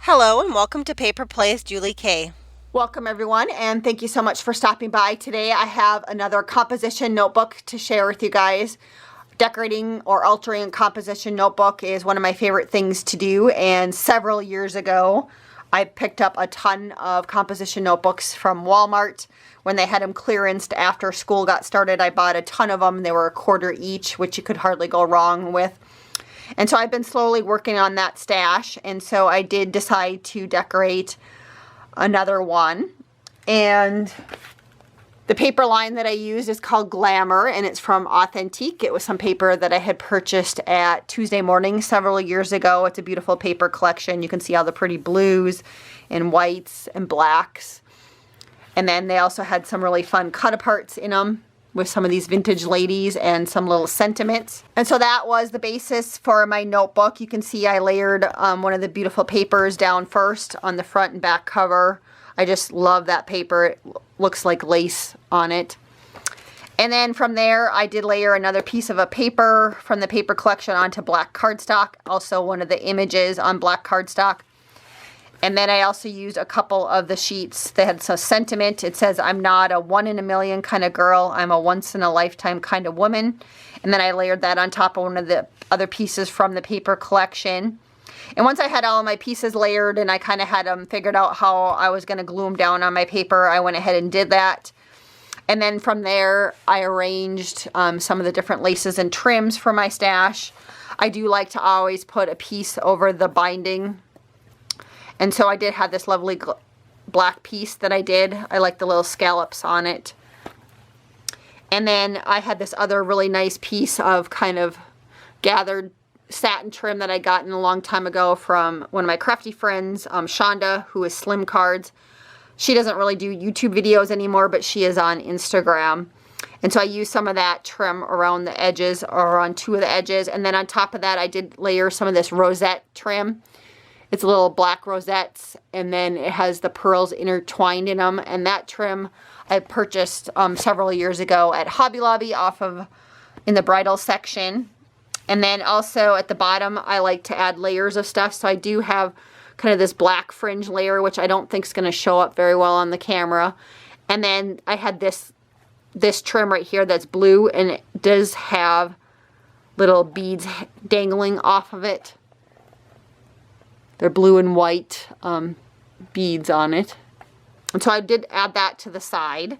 Hello and welcome to Paper Plays Julie K. Welcome everyone, and thank you so much for stopping by. Today I have another composition notebook to share with you guys. Decorating or altering a composition notebook is one of my favorite things to do, and several years ago I picked up a ton of composition notebooks from Walmart when they had them clearanced after school got started. I bought a ton of them. They were $1 each, which you could hardly go wrong with. And so I've been slowly working on that stash, and so I did decide to decorate another one. And the paper line that I used is called Glamour, and it's from Authentique. It was some paper that I had purchased at Tuesday Morning several years ago. It's a beautiful paper collection. You can see all the pretty blues and whites and blacks. And then they also had some really fun cut-aparts in them with some of these vintage ladies and some little sentiments. And so that was the basis for my notebook. You can see I layered one of the beautiful papers down first on the front and back cover. I just love that paper. It looks like lace on it. And then from there, I did layer another piece of a paper from the paper collection onto black cardstock. Also one of the images on black cardstock. And then I also used a couple of the sheets that had some sentiment. It says, "I'm not a one in a million kind of girl. I'm a once in a lifetime kind of woman." And then I layered that on top of one of the other pieces from the paper collection. And once I had all of my pieces layered and I kind of had them figured out how I was going to glue them down on my paper, I went ahead and did that. And then from there, I arranged some of the different laces and trims for my stash. I do like to always put a piece over the binding. And so I did have this lovely black piece that I did. I like the little scallops on it. And then I had this other really nice piece of kind of gathered satin trim that I gotten a long time ago from one of my crafty friends, Shonda, who is Slim Cards. She doesn't really do YouTube videos anymore, but she is on Instagram. And so I used some of that trim around the edges, or on two of the edges. And then on top of that, I did layer some of this rosette trim. It's little black rosettes, and then it has the pearls intertwined in them. And that trim I purchased several years ago at Hobby Lobby in the bridal section. And then also at the bottom, I like to add layers of stuff. So I do have kind of this black fringe layer, which I don't think is going to show up very well on the camera. And then I had this trim right here that's blue, and it does have little beads dangling off of it. They're blue and white beads on it. And so I did add that to the side.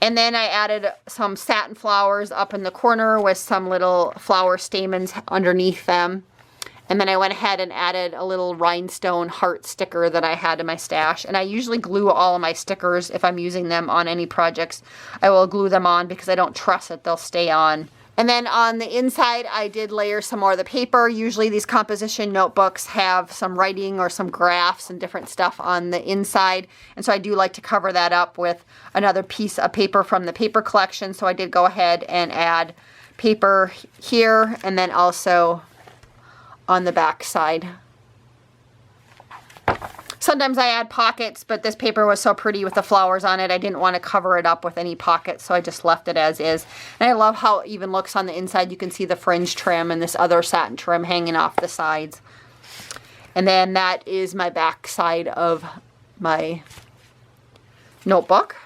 And then I added some satin flowers up in the corner with some little flower stamens underneath them. And then I went ahead and added a little rhinestone heart sticker that I had in my stash. And I usually glue all of my stickers if I'm using them on any projects. I will glue them on because I don't trust that they'll stay on. And then on the inside, I did layer some more of the paper. Usually these composition notebooks have some writing or some graphs and different stuff on the inside. And so I do like to cover that up with another piece of paper from the paper collection. So I did go ahead and add paper here, and then also on the back side. Sometimes I add pockets, but this paper was so pretty with the flowers on it, I didn't want to cover it up with any pockets, so I just left it as is. And I love how it even looks on the inside. You can see the fringe trim and this other satin trim hanging off the sides. And then that is my back side of my notebook.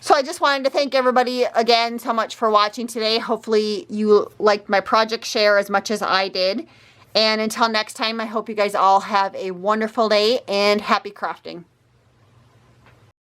So I just wanted to thank everybody again so much for watching today. Hopefully you liked my project share as much as I did. And until next time, I hope you guys all have a wonderful day and happy crafting.